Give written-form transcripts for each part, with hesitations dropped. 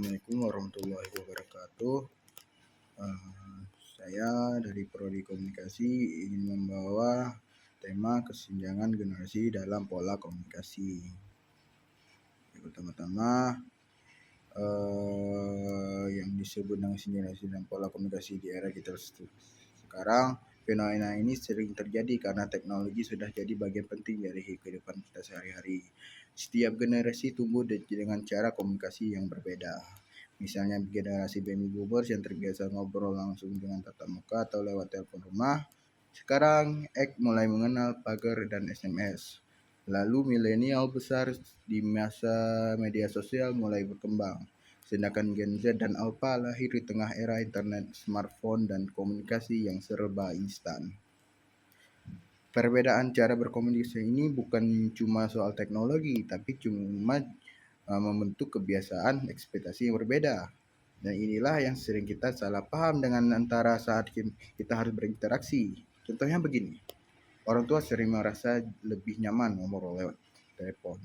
Assalamualaikum warahmatullahi wabarakatuh. Saya dari Prodi Komunikasi ingin membawa tema kesenjangan generasi dalam pola komunikasi. Yang pertama-tama, yang disebut dengan kesenjangan dalam pola komunikasi di era kita sekarang, fenomena ini sering terjadi karena teknologi sudah jadi bagian penting dari kehidupan kita sehari-hari. Setiap generasi tumbuh dengan cara komunikasi yang berbeda. Misalnya generasi baby boomers yang terbiasa ngobrol langsung dengan tatap muka atau lewat telepon rumah. Sekarang X mulai mengenal pagar dan SMS. Lalu milenial besar di masa media sosial mulai berkembang. Sedangkan Gen Z dan Alpha lahir di tengah era internet, smartphone, dan komunikasi yang serba instan. Perbedaan cara berkomunikasi ini bukan cuma soal teknologi, tapi cuma membentuk kebiasaan ekspektasi yang berbeda. Dan inilah yang sering kita salah paham dengan antara saat kita harus berinteraksi. Contohnya begini, orang tua sering merasa lebih nyaman ngobrol lewat telepon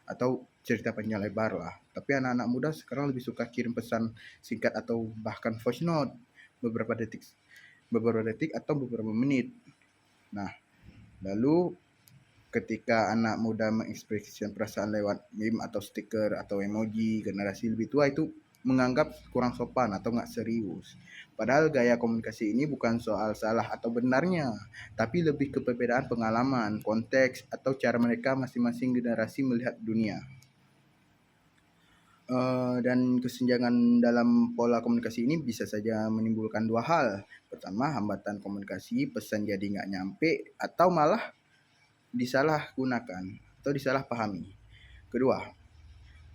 atau cerita panjang lebar lah. Tapi anak-anak muda sekarang lebih suka kirim pesan singkat atau bahkan voice note beberapa detik atau beberapa menit. Nah, lalu ketika anak muda mengekspresikan perasaan lewat meme atau stiker atau emoji, generasi lebih tua itu menganggap kurang sopan atau nggak serius. Padahal gaya komunikasi ini bukan soal salah atau benarnya, tapi lebih ke perbedaan pengalaman, konteks, atau cara mereka masing-masing generasi melihat dunia. Dan kesenjangan dalam pola komunikasi ini bisa saja menimbulkan dua hal. Pertama, hambatan komunikasi, pesan jadi nggak nyampe, atau malah disalahgunakan atau disalahpahami. Kedua,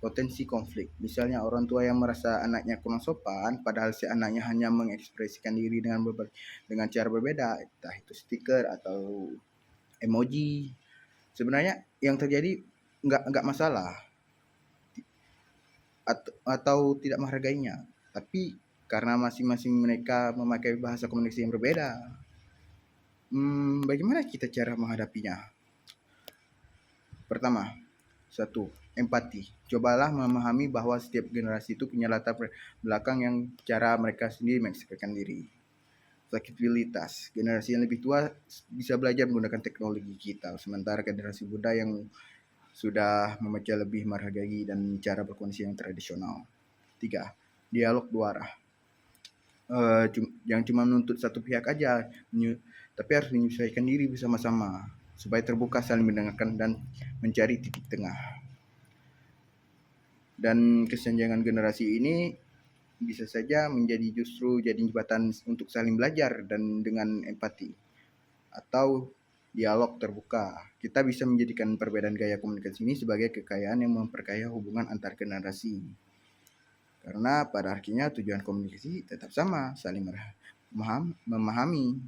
potensi konflik. Misalnya orang tua yang merasa anaknya kurang sopan, padahal si anaknya hanya mengekspresikan diri dengan cara berbeda, entah itu stiker atau emoji. Sebenarnya yang terjadi nggak masalah atau tidak menghargainya, tapi karena masing-masing mereka memakai bahasa komunikasi yang berbeda. Bagaimana kita cara menghadapinya? Pertama, satu, empati. Cobalah memahami bahwa setiap generasi itu punya latar belakang yang cara mereka sendiri mengekspresikan diri. Fleksibilitas. Generasi yang lebih tua bisa belajar menggunakan teknologi digital, sementara generasi muda yang sudah membaca lebih menghargai dan cara berkomunikasi yang tradisional. 3. Dialog dua arah. Yang cuma menuntut satu pihak aja, tapi harus menyesuaikan diri bersama-sama supaya terbuka, saling mendengarkan dan mencari titik tengah. Dan kesenjangan generasi ini bisa saja justru jadi jembatan untuk saling belajar dan dengan empati atau dialog terbuka. Kita bisa menjadikan perbedaan gaya komunikasi ini sebagai kekayaan yang memperkaya hubungan antar generasi. Karena pada akhirnya tujuan komunikasi tetap sama, saling memahami.